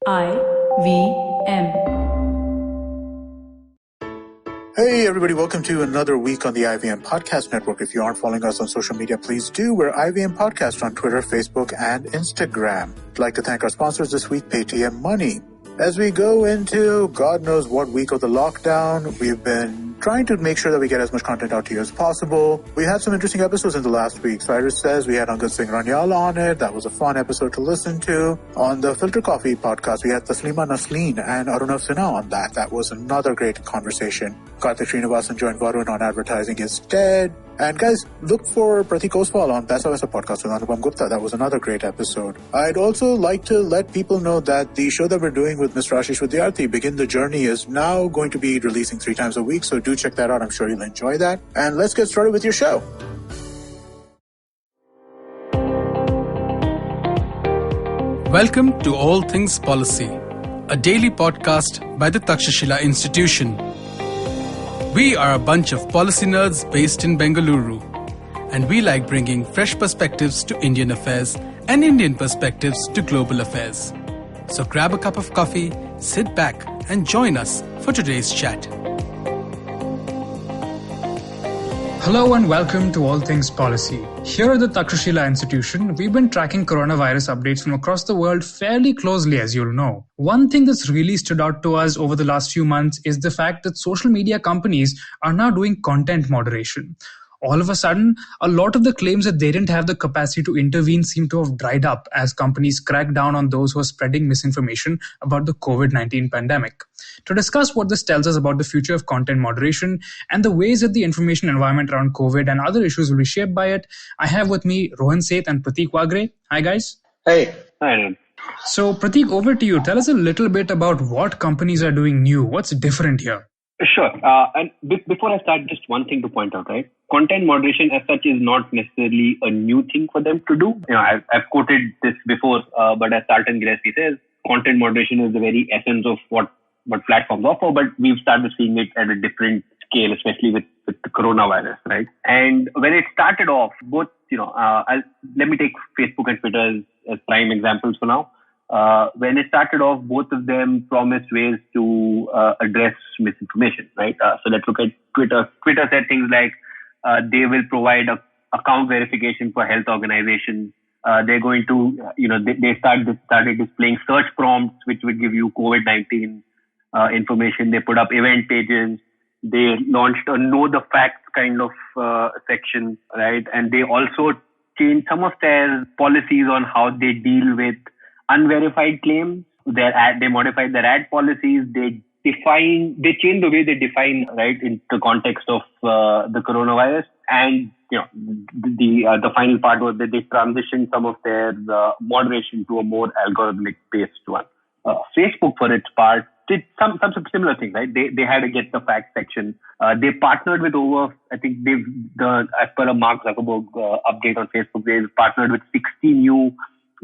IVM. Hey everybody, welcome to another week on the IVM Podcast Network. If you aren't following us on social media, please do. We're IVM Podcast on Twitter, Facebook, and Instagram. I'd like to thank our sponsors this week, Paytm Money. As we go into God knows what week of the lockdown, we've been trying to make sure that we get as much content out to you as possible. We had some interesting episodes in the last week. Cyrus Says we had Angad Singh Ranyal on it. That was a fun episode to listen to. On the Filter Coffee podcast, we had Taslima Nasleen and Arunav Sinha on that. That was another great conversation. Karthik Srinivasan joined Varun on Advertising is Dead. And guys, look for Pratik Oswal on Paisa Vaisa podcast with Anupam Gupta. That was another great episode. I'd also like to let people know that the show that we're doing with Ms. Rashish Vidyarthi, Begin the Journey, is now going to be releasing 3 times a week. So do check that out. I'm sure you'll enjoy that. And let's get started with your show. Welcome to All Things Policy, a daily podcast by the Takshashila Institution. We are a bunch of policy nerds based in Bengaluru, and we like bringing fresh perspectives to Indian affairs and Indian perspectives to global affairs. So grab a cup of coffee, sit back, and join us for today's chat. Hello and welcome to All Things Policy. Here at the Takshashila Institution, we've been tracking coronavirus updates from across the world fairly closely, as you'll know. One thing that's really stood out to us over the last few months is the fact that social media companies are now doing content moderation. All of a sudden, a lot of the claims that they didn't have the capacity to intervene seem to have dried up as companies crack down on those who are spreading misinformation about the COVID-19 pandemic. To discuss what this tells us about the future of content moderation and the ways that the information environment around COVID and other issues will be shaped by it, I have with me Rohan Seth and Pratik Wagre. Hi guys. Hey. Hi. So Pratik, over to you. Tell us a little bit about what companies are doing new. What's different here? Sure. And before I start, just one thing to point out, right? Content moderation as such is not necessarily a new thing for them to do. I've quoted this before, but as Tartan Gillespie says, content moderation is the very essence of what platforms offer, but we've started seeing it at a different scale, especially with the coronavirus, right? And when it started off, both, let me take Facebook and Twitter as prime examples for now. When it started off, both of them promised ways to address misinformation, right? So let's look at Twitter. Twitter said things like they will provide account verification for health organizations. They're going to, they started displaying search prompts, which would give you COVID-19 information. They put up event pages. They launched a know the facts kind of section, right? And they also changed some of their policies on how they deal with unverified claims. They modified their ad policies. They changed the way they define, right, in the context of the coronavirus. And the final part was that they transitioned some of their moderation to a more algorithmic based one. Facebook, for its part, did some similar things, right? They had a get the facts section. They partnered with as per a Mark Zuckerberg update on Facebook, they've partnered with 60 new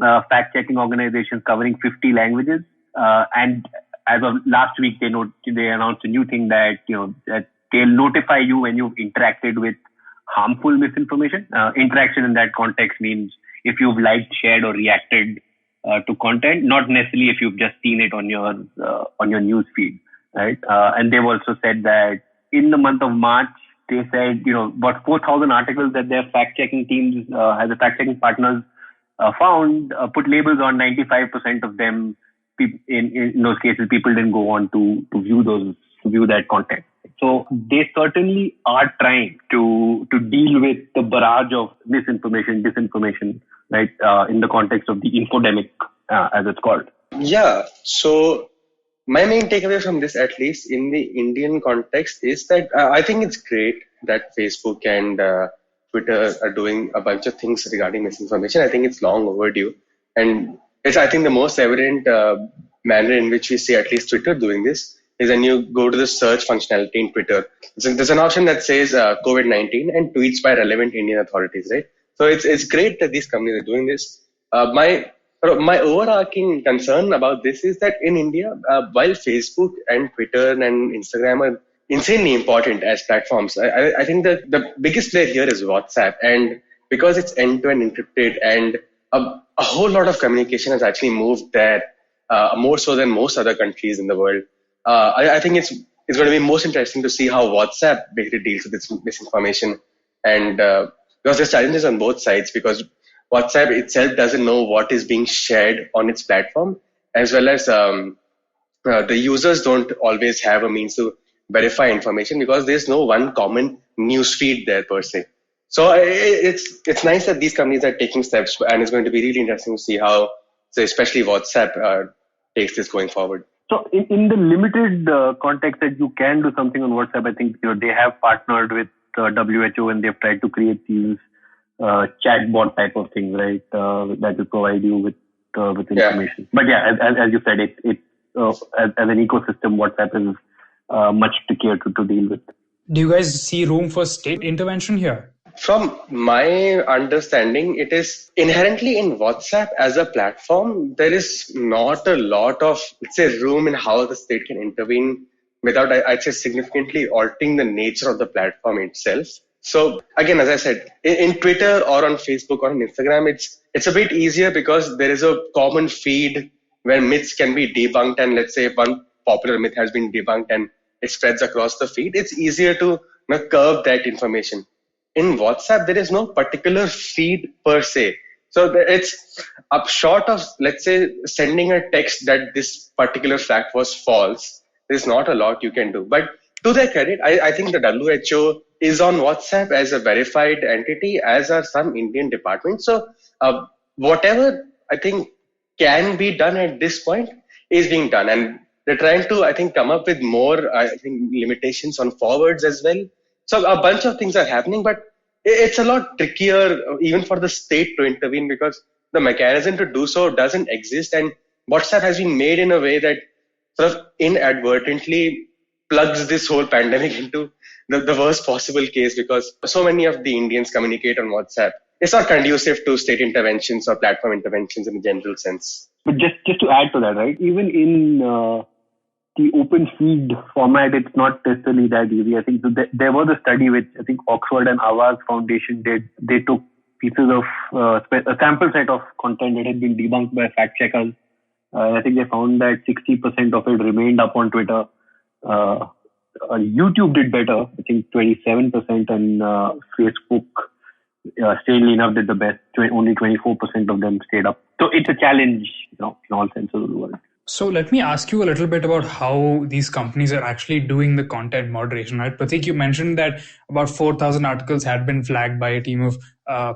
fact-checking organizations covering 50 languages. And as of last week, they announced a new thing that they'll notify you when you've interacted with harmful misinformation. Interaction in that context means if you've liked, shared, or reacted to content, not necessarily if you've just seen it on your news feed, right? And they've also said that in the month of March, they said about 4,000 articles that their fact-checking teams, as a fact-checking partners, found, put labels on 95% of them. In those cases, people didn't go on to view that content. So they certainly are trying to deal with the barrage of misinformation, disinformation, right, in the context of the infodemic, as it's called. Yeah. So my main takeaway from this, at least in the Indian context, is that I think it's great that Facebook and Twitter are doing a bunch of things regarding misinformation. I think it's long overdue. And it's, I think, the most evident manner in which we see at least Twitter doing this is when you go to the search functionality in Twitter. There's an option that says COVID-19 and tweets by relevant Indian authorities, right? So it's great that these companies are doing this. My overarching concern about this is that in India, while Facebook and Twitter and Instagram are insanely important as platforms, I think that the biggest player here is WhatsApp. And because it's end-to-end encrypted and a whole lot of communication has actually moved there, more so than most other countries in the world. I think it's going to be most interesting to see how WhatsApp basically deals with this misinformation, and because there's challenges on both sides, because WhatsApp itself doesn't know what is being shared on its platform, as well as the users don't always have a means to verify information because there's no one common news feed there per se. So it's nice that these companies are taking steps, and it's going to be really interesting to see how, so especially WhatsApp, takes this going forward. So in the limited context that you can do something on WhatsApp, I think they have partnered with WHO and they've tried to create these chatbot type of things, right? That will provide you with information. But as you said, it as an ecosystem, WhatsApp is much trickier to deal with. Do you guys see room for state intervention here? From my understanding, it is inherently in WhatsApp as a platform, there is not a lot of, let's say, room in how the state can intervene without, I'd say, significantly altering the nature of the platform itself. So again, as I said, in Twitter or on Facebook or on Instagram, it's a bit easier because there is a common feed where myths can be debunked, and let's say one popular myth has been debunked and it spreads across the feed. It's easier to curb that information. In WhatsApp, there is no particular feed per se. So it's up short of, let's say, sending a text that this particular fact was false. There's not a lot you can do. But to their credit, I think the WHO is on WhatsApp as a verified entity, as are some Indian departments. So whatever I think can be done at this point is being done. And they're trying to, I think, come up with more, I think, limitations on forwards as well. So a bunch of things are happening, but it's a lot trickier even for the state to intervene because the mechanism to do so doesn't exist. And WhatsApp has been made in a way that sort of inadvertently plugs this whole pandemic into the worst possible case because so many of the Indians communicate on WhatsApp. It's not conducive to state interventions or platform interventions in a general sense. But just to add to that, right, even in the open feed format, it's not necessarily that easy. I think there was a study which I think Oxford and Awaz Foundation did. They took pieces of a sample set of content that had been debunked by fact checkers. I think they found that 60% of it remained up on Twitter. YouTube did better, I think 27%, and Facebook, strangely enough, did the best. Only 24% of them stayed up. So it's a challenge, in all senses of the word. So let me ask you a little bit about how these companies are actually doing the content moderation, right? Prateek, you mentioned that about 4,000 articles had been flagged by a team of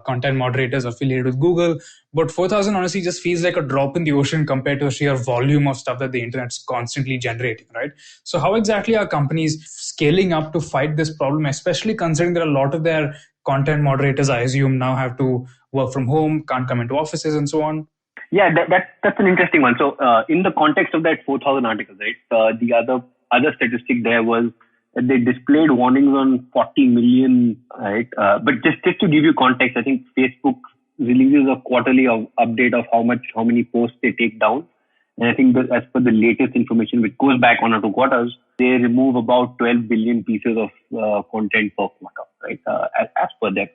content moderators affiliated with Google. But 4,000 honestly just feels like a drop in the ocean compared to the sheer volume of stuff that the internet's constantly generating, right? So how exactly are companies scaling up to fight this problem, especially considering that a lot of their content moderators, I assume, now have to work from home, can't come into offices and so on? Yeah, that's an interesting one. So in the context of that 4,000 articles, right, the other statistic there was that they displayed warnings on 40 million, right? But just to give you context, I think Facebook releases a quarterly update of how many posts they take down. And I think that as per the latest information, which goes back 1 or 2 quarters, they remove about 12 billion pieces of content per quarter, right? As per them.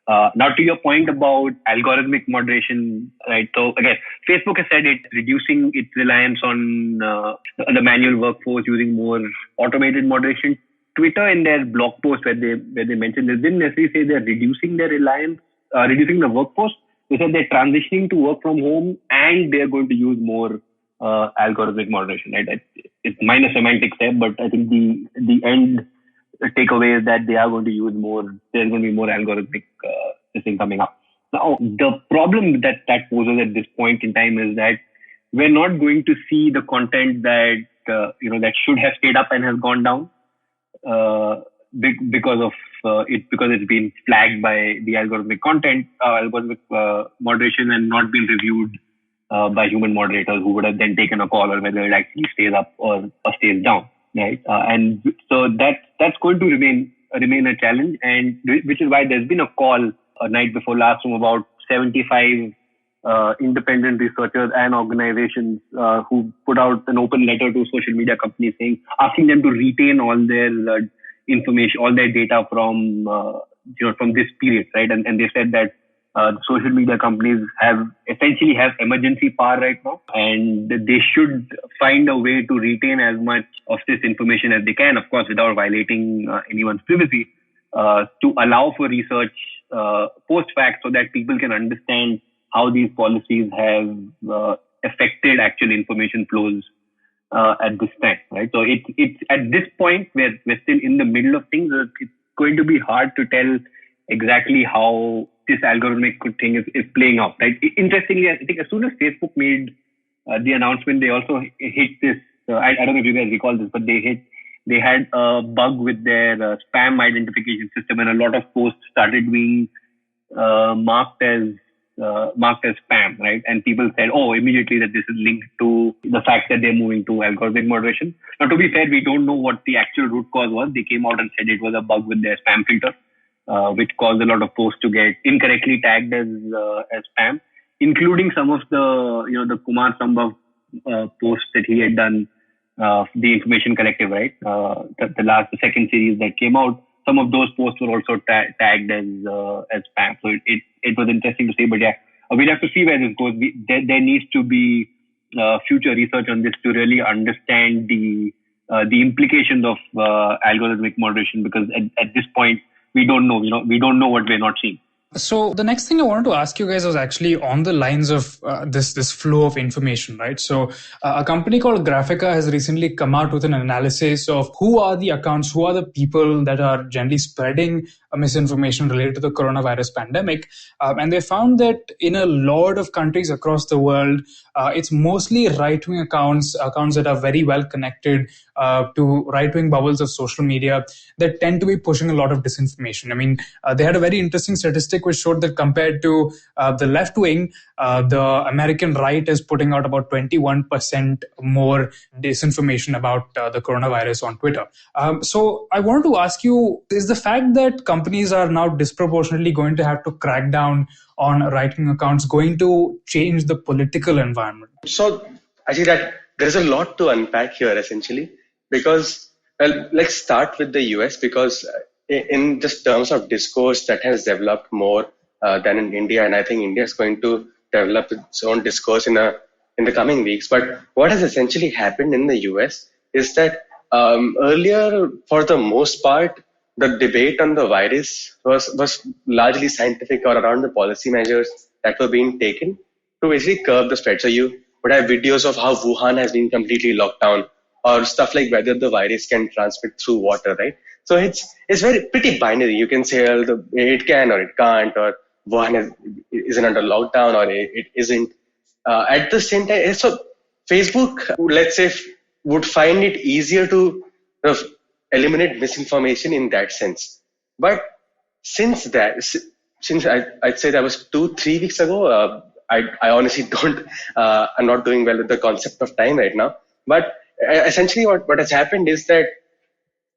Now, to your point about algorithmic moderation, right? So again, Facebook has said it's reducing its reliance on the manual workforce using more automated moderation. Twitter, in their blog post where they mentioned, they didn't necessarily say they're reducing their reliance, reducing the workforce. They said they're transitioning to work from home and they're going to use more algorithmic moderation, right? It's minor semantics there, but I think the end takeaway is that they are going to use more. There's going to be more algorithmic thing coming up. Now, the problem that poses at this point in time is that we're not going to see the content that that should have stayed up and has gone down because it's been flagged by the algorithmic content, algorithmic moderation, and not been reviewed by human moderators who would have then taken a call on whether it actually stays up or stays down. Right, and so that's going to remain a challenge, and which is why there's been a call a night before last from about 75 independent researchers and organizations who put out an open letter to social media companies asking them to retain all their information, all their data from this period, right? And they said that The social media companies essentially have emergency power right now, and they should find a way to retain as much of this information as they can, of course, without violating anyone's privacy, to allow for research post-fact so that people can understand how these policies have affected actual information flows at this time, right? So it's at this point where we're still in the middle of things. It's going to be hard to tell exactly how this algorithmic thing is playing out, right? Interestingly, I think as soon as Facebook made the announcement, they also hit this. I don't know if you guys recall this, but they had a bug with their spam identification system, and a lot of posts started being marked as spam, right? And people said, immediately that this is linked to the fact that they're moving to algorithmic moderation. Now, to be fair, we don't know what the actual root cause was. They came out and said it was a bug with their spam filter, which caused a lot of posts to get incorrectly tagged as spam, including some of the Kumar Sambhav posts that he had done, the Information Collective, right? The second series that came out. Some of those posts were also tagged as spam. So it was interesting to see, but yeah, we'll have to see where this goes. There needs to be future research on this to really understand the implications of algorithmic moderation, because at this point we don't know. We don't know what we're not seeing. So the next thing I wanted to ask you guys was actually on the lines of this flow of information, right? So a company called Graphica has recently come out with an analysis of who are the accounts, who are the people that are generally spreading misinformation related to the coronavirus pandemic. And they found that in a lot of countries across the world, it's mostly right-wing accounts that are very well connected to right-wing bubbles of social media that tend to be pushing a lot of disinformation. I mean, they had a very interesting statistic which showed that compared to the left wing, the American right is putting out about 21% more disinformation about the coronavirus on Twitter. So I wanted to ask you, is the fact that companies are now disproportionately going to have to crack down on right-wing accounts going to change the political environment? So I see that there's a lot to unpack here, essentially, because let's start with the US, because in just terms of discourse that has developed more than in India, and I think India is going to develop its own discourse in the coming weeks. But what has essentially happened in the US is that earlier, for the most part, the debate on the virus was largely scientific or around the policy measures that were being taken to basically curb the spread. So you would have videos of how Wuhan has been completely locked down, or stuff like whether the virus can transmit through water, right? So it's pretty binary. You can say it can or it can't, or Wuhan isn't under lockdown or it isn't. At the same time, so Facebook, let's say, would find it easier to eliminate misinformation in that sense. But since I'd say that was 2-3 weeks ago, I honestly I'm not doing well with the concept of time right now. But essentially what has happened is that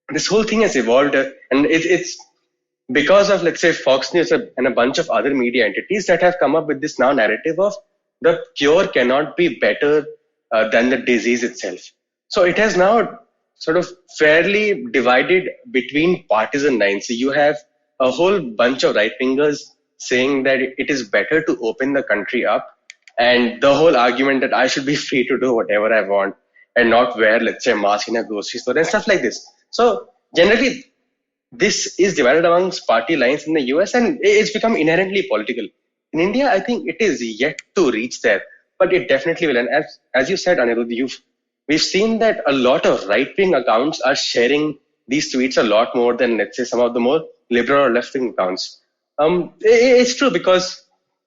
this whole thing has evolved, and it's because of, let's say, Fox News and a bunch of other media entities that have come up with this now narrative of the cure cannot be better than the disease itself. So it has now sort of fairly divided between partisan lines. So you have a whole bunch of right-wingers saying that it is better to open the country up, and the whole argument that I should be free to do whatever I want and not wear, let's say, a mask in a grocery store and stuff like this. So generally, this is divided amongst party lines in the US, and it's become inherently political. In India, I think it is yet to reach there, but it definitely will. And as you said, Anirudh, we've seen that a lot of right-wing accounts are sharing these tweets a lot more than, let's say, some of the more liberal or left-wing accounts. It's true, because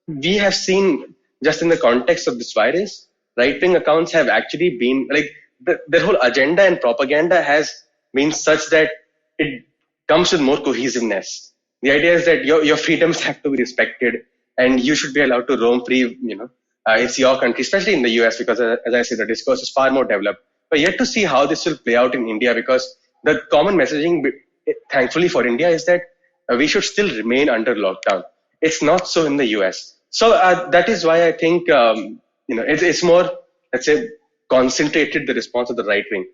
we have seen, just in the context of this virus, right-wing accounts have actually been like their whole agenda and propaganda has been such that it comes with more cohesiveness. The idea is that your freedoms have to be respected, and you should be allowed to roam free. It's your country, especially in the US, because as I said, the discourse is far more developed. But yet to see how this will play out in India, because the common messaging, thankfully for India, is that we should still remain under lockdown. It's not so in the US. So that is why I think it's more, let's say, concentrated, the response of the right wing.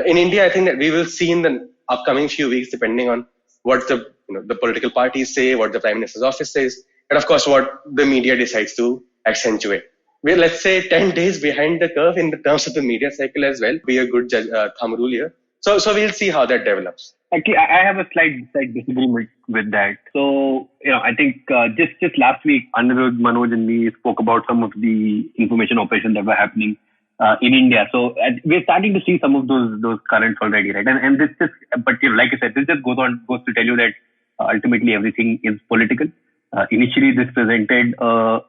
In India, I think that we will see in the upcoming few weeks, depending on what the political parties say, what the Prime Minister's office says, and of course what the media decides to accentuate. We're, let's say, 10 days behind the curve in the terms of the media cycle as well. Be a good thumb rule here. So we'll see how that develops. Actually, I have a slight disagreement with that. So, I think just last week, Anirudh, Manoj and me spoke about some of the information operations that were happening in India. So we're starting to see some of those currents already, right? And this just, but like I said, this just goes to tell you that ultimately everything is political. Initially, this presented a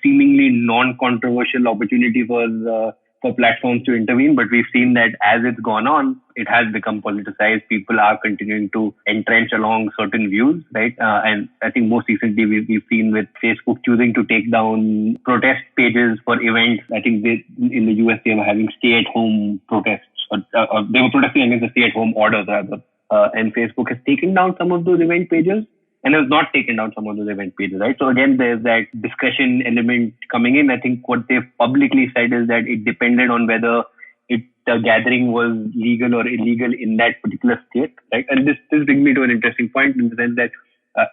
seemingly non-controversial opportunity for platforms to intervene, but we've seen that as it's gone on, it has become politicized. People are continuing to entrench along certain views, right? And I think most recently we've seen with Facebook choosing to take down protest pages for events. I think in the US they were having stay-at-home protests, or they were protesting against the stay-at-home orders rather. And Facebook has taken down some of those event pages and has not taken down some of those event pages, right? So again, there's that discretion element coming in. I think what they've publicly said is that it depended on whether the gathering was legal or illegal in that particular state, right? And this brings me to an interesting point in the sense that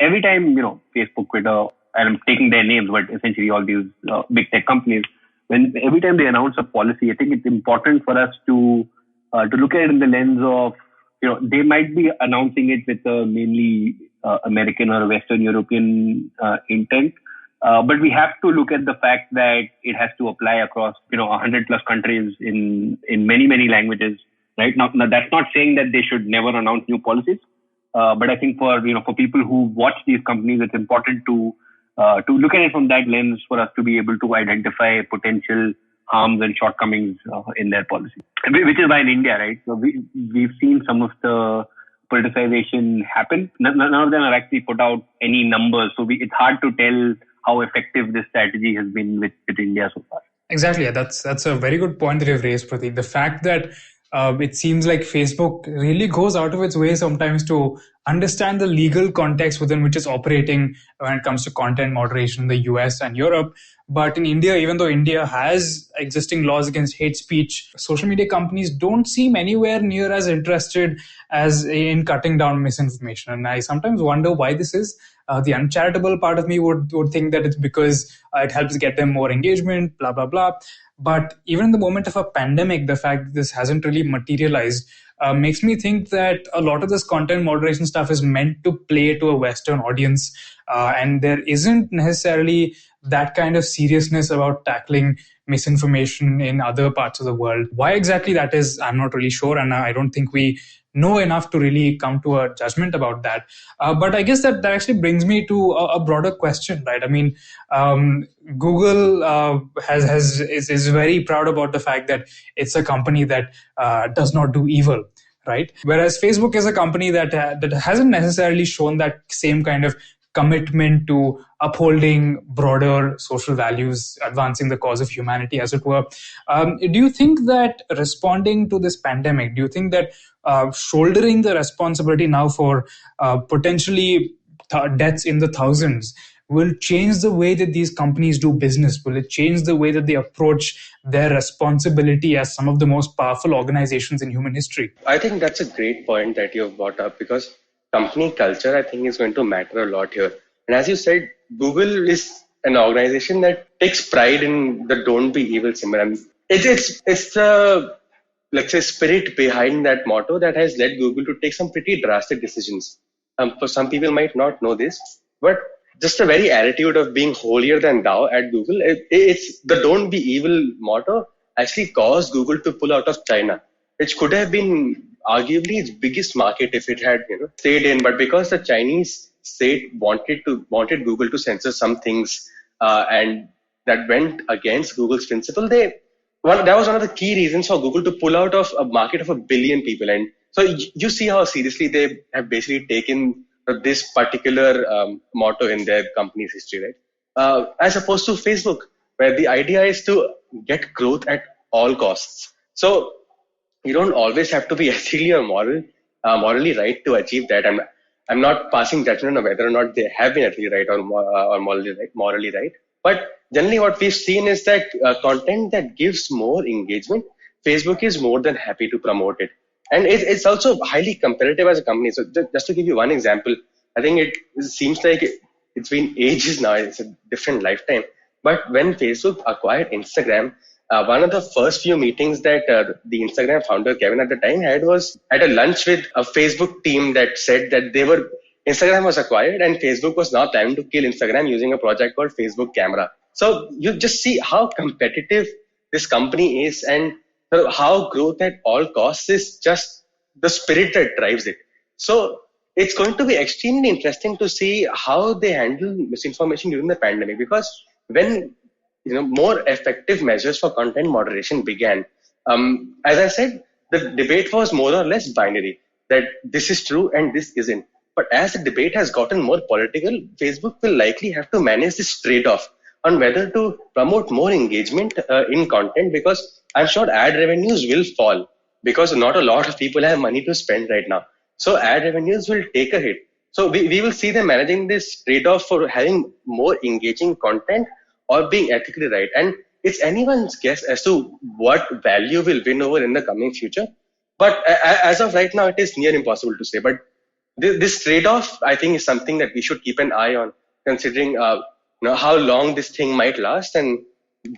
every time, Facebook, Twitter, and I'm taking their names, but essentially all these big tech companies, every time they announce a policy, I think it's important for us to look at it in the lens of, they might be announcing it with a mainly American or Western European intent, but we have to look at the fact that it has to apply across 100 plus countries in many languages, right? Now that's not saying that they should never announce new policies, but I think for people who watch these companies, it's important to look at it from that lens for us to be able to identify potential harms and shortcomings in their policy, which is why in India, right? So we've seen some of the politicization happen. None of them have actually put out any numbers, so it's hard to tell how effective this strategy has been with India so far. Exactly, yeah, that's a very good point that you've raised, Prateek. The fact that it seems like Facebook really goes out of its way sometimes to understand the legal context within which it's operating when it comes to content moderation in the US and Europe. But in India, even though India has existing laws against hate speech, social media companies don't seem anywhere near as interested as in cutting down misinformation. And I sometimes wonder why this is. The uncharitable part of me would think that it's because it helps get them more engagement, blah, blah, blah. But even in the moment of a pandemic, the fact that this hasn't really materialized makes me think that a lot of this content moderation stuff is meant to play to a Western audience. And there isn't necessarily that kind of seriousness about tackling misinformation in other parts of the world. Why exactly that is, I'm not really sure. And I don't think we know enough to really come to a judgment about that. But I guess that actually brings me to a broader question, right? I mean, Google is very proud about the fact that it's a company that does not do evil, right? Whereas Facebook is a company that hasn't necessarily shown that same kind of commitment to upholding broader social values, advancing the cause of humanity, as it were. Do you think that responding to this pandemic, do you think that shouldering the responsibility now for potentially deaths in the thousands will change the way that these companies do business? Will it change the way that they approach their responsibility as some of the most powerful organizations in human history? I think that's a great point that you've brought up, because company culture, I think, is going to matter a lot here. And as you said, Google is an organization that takes pride in the "don't be evil" symbol. It's the, let's say, spirit behind that motto that has led Google to take some pretty drastic decisions. For some people might not know this, but just the very attitude of being holier than thou at Google, it's the "don't be evil" motto actually caused Google to pull out of China, which could have been arguably its biggest market if it had stayed in. But because the Chinese state wanted Google to censor some things, and that went against Google's principle, that was one of the key reasons for Google to pull out of a market of 1 billion people. And so you see how seriously they have basically taken this particular motto in their company's history, right? As opposed to Facebook, where the idea is to get growth at all costs. So you don't always have to be ethically or morally right to achieve that. I'm not passing judgment on whether or not they have been ethically right or morally right. But generally what we've seen is that content that gives more engagement, Facebook is more than happy to promote it. And it's also highly competitive as a company. So just to give you one example, I think it seems like it's been ages now. It's a different lifetime. But when Facebook acquired Instagram, one of the first few meetings that the Instagram founder Kevin at the time had was at a lunch with a Facebook team that said that Instagram was acquired and Facebook was now planning to kill Instagram using a project called Facebook Camera. So you just see how competitive this company is, and how growth at all costs is just the spirit that drives it. So it's going to be extremely interesting to see how they handle misinformation during the pandemic, because when more effective measures for content moderation began, as I said, the debate was more or less binary, that this is true and this isn't. But as the debate has gotten more political, Facebook will likely have to manage this trade-off on whether to promote more engagement in content, because I'm sure ad revenues will fall because not a lot of people have money to spend right now. So ad revenues will take a hit. So we will see them managing this trade-off for having more engaging content or being ethically right. And it's anyone's guess as to what value will win over in the coming future. But as of right now, it is near impossible to say. But this trade-off, I think, is something that we should keep an eye on, considering how long this thing might last and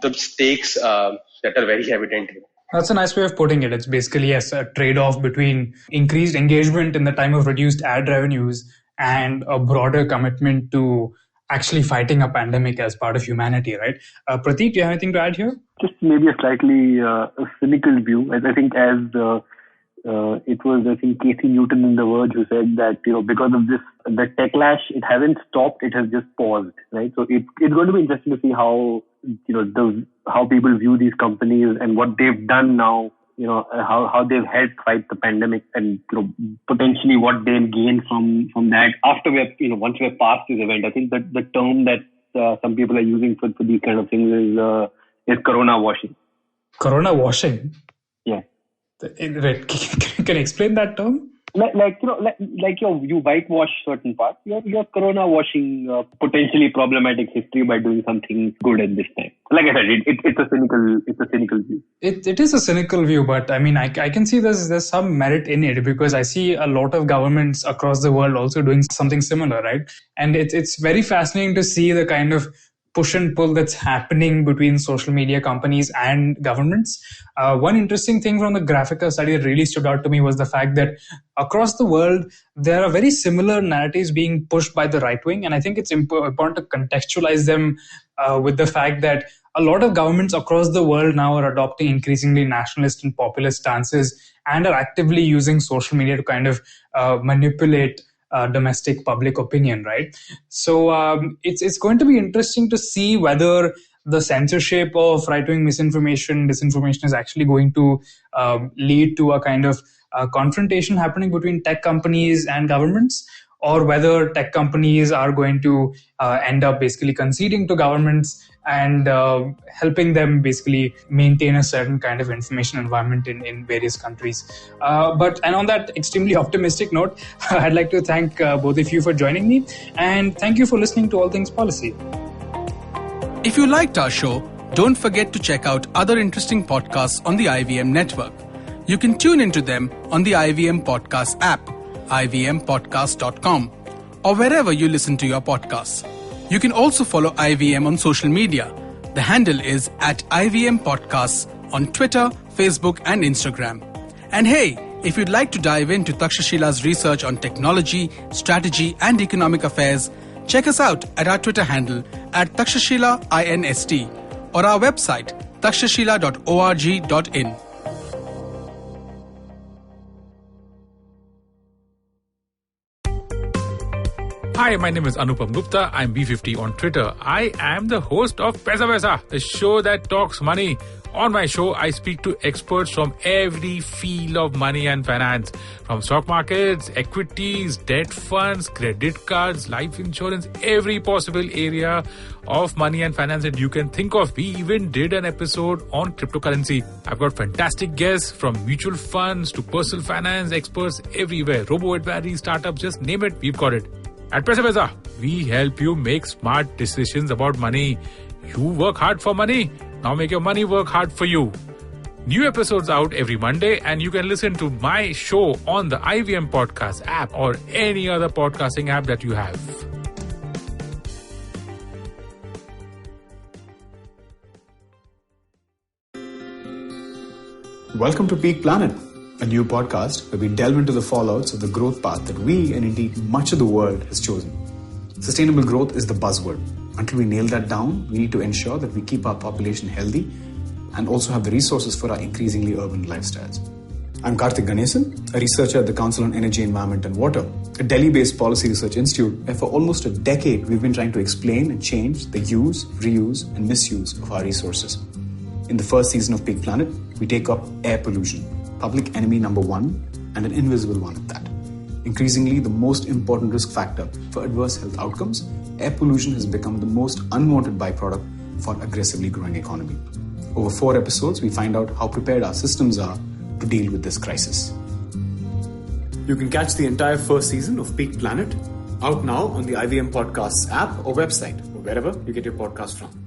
the stakes that are very evident here. That's a nice way of putting it. It's basically a trade-off between increased engagement in the time of reduced ad revenues and a broader commitment to actually fighting a pandemic as part of humanity, right? Prateek, do you have anything to add here? Just maybe a slightly cynical view. I think it was, Casey Newton in The Verge who said that, because of this, the techlash, it hasn't stopped, it has just paused, right? So it's going to be interesting to see how, how people view these companies and what they've done now, how they've helped fight the pandemic, and, potentially what they'll gain from that after once we're past this event. I think that the term that some people are using for these kind of things is corona washing. Corona washing? Yeah. Can you explain that term? You whitewash certain parts. You're corona washing potentially problematic history by doing something good at this time. Like I said, it's a cynical view. It is a cynical view, but I mean, I can see there's some merit in it, because I see a lot of governments across the world also doing something similar, right? And it's very fascinating to see the kind of push and pull that's happening between social media companies and governments. One interesting thing from the Graphica study that really stood out to me was the fact that across the world, there are very similar narratives being pushed by the right wing. And I think it's important to contextualize them with the fact that a lot of governments across the world now are adopting increasingly nationalist and populist stances and are actively using social media to kind of manipulate domestic public opinion, right? So it's going to be interesting to see whether the censorship of right-wing disinformation is actually going to lead to a kind of confrontation happening between tech companies and governments, or whether tech companies are going to end up basically conceding to governments and helping them basically maintain a certain kind of information environment in various countries. And on that extremely optimistic note, I'd like to thank both of you for joining me, and thank you for listening to All Things Policy. If you liked our show, don't forget to check out other interesting podcasts on the IVM network. You can tune into them on the IVM Podcast app, ivmpodcast.com, or wherever you listen to your podcasts. You can also follow IVM on social media. The handle is @IVM Podcasts on Twitter, Facebook, and Instagram. And hey, if you'd like to dive into Takshashila's research on technology, strategy, and economic affairs, check us out at our Twitter handle @TakshashilaINST or our website takshashila.org.in. Hi, my name is Anupam Gupta. I'm B50 on Twitter. I am the host of Paisa Vaisa, a show that talks money. On my show, I speak to experts from every field of money and finance, from stock markets, equities, debt funds, credit cards, life insurance, every possible area of money and finance that you can think of. We even did an episode on cryptocurrency. I've got fantastic guests from mutual funds to personal finance experts everywhere. Robo-advisory, startups, just name it, we've got it. At Paisa Vaisa, we help you make smart decisions about money. You work hard for money. Now make your money work hard for you. New episodes out every Monday, and you can listen to my show on the IVM Podcast app or any other podcasting app that you have. Welcome to Peak Planet, a new podcast where we delve into the fallouts of the growth path that we and indeed much of the world has chosen. Sustainable growth is the buzzword. Until we nail that down, we need to ensure that we keep our population healthy and also have the resources for our increasingly urban lifestyles. I'm Karthik Ganesan, a researcher at the Council on Energy, Environment and Water, a Delhi-based policy research institute where for almost a decade we've been trying to explain and change the use, reuse and misuse of our resources. In the first season of Peak Planet, we take up air pollution, public enemy number one and an invisible one at that. Increasingly, the most important risk factor for adverse health outcomes, air pollution has become the most unwanted byproduct for an aggressively growing economy. Over 4 episodes, we find out how prepared our systems are to deal with this crisis. You can catch the entire first season of Peak Planet out now on the IVM Podcasts app or website, or wherever you get your podcast from.